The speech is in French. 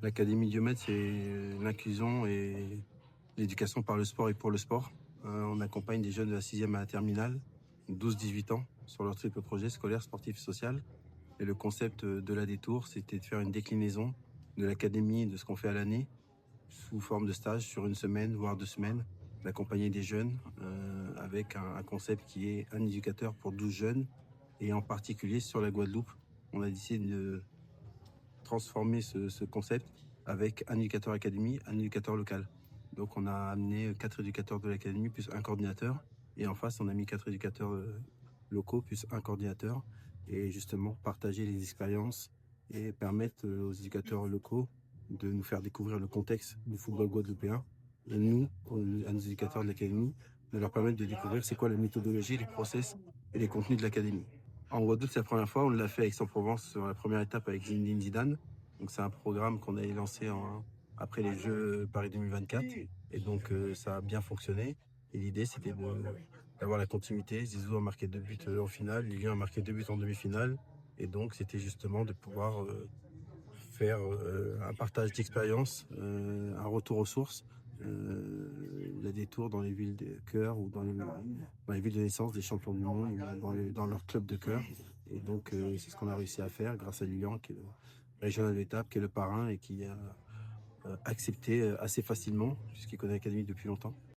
L'Académie Diomède, c'est l'inclusion et l'éducation par le sport et pour le sport. On accompagne des jeunes de la 6e à la terminale, 12-18 ans, sur leur triple projet scolaire, sportif et social. Et le concept de la Détour, c'était de faire une déclinaison de l'académie, de ce qu'on fait à l'année, sous forme de stage sur une semaine, voire 2 semaines, d'accompagner des jeunes avec un concept qui est un éducateur pour 12 jeunes. Et en particulier sur la Guadeloupe, on a décidé de transformer ce concept avec un éducateur académie, un éducateur local. Donc on a amené 4 éducateurs de l'académie plus un coordinateur. Et en face, on a mis 4 éducateurs locaux plus un coordinateur. Et justement, partager les expériences et permettre aux éducateurs locaux de nous faire découvrir le contexte du football guadeloupéen. Et nous, à nos éducateurs de l'académie, de leur permettre de découvrir c'est quoi la méthodologie, les process et les contenus de l'académie. En Guadeloupe, c'est la première fois. On l'a fait à Aix-en-Provence sur la première étape avec Zinedine Zidane. Donc c'est un programme qu'on a lancé après les Jeux Paris 2024. Et donc ça a bien fonctionné. Et l'idée, c'était d'avoir la continuité. Zizou a marqué 2 buts en finale, Lilian a marqué 2 buts en demi-finale. Et donc c'était justement de pouvoir faire un partage d'expérience, un retour aux sources, la détour dans les villes de cœur ou dans les villes de naissance des champions du monde, dans leur club de cœur. Et donc c'est ce qu'on a réussi à faire grâce à Lilian, qui est le régional de l'étape, qui est le parrain et qui a accepté assez facilement, puisqu'il connaît l'académie depuis longtemps.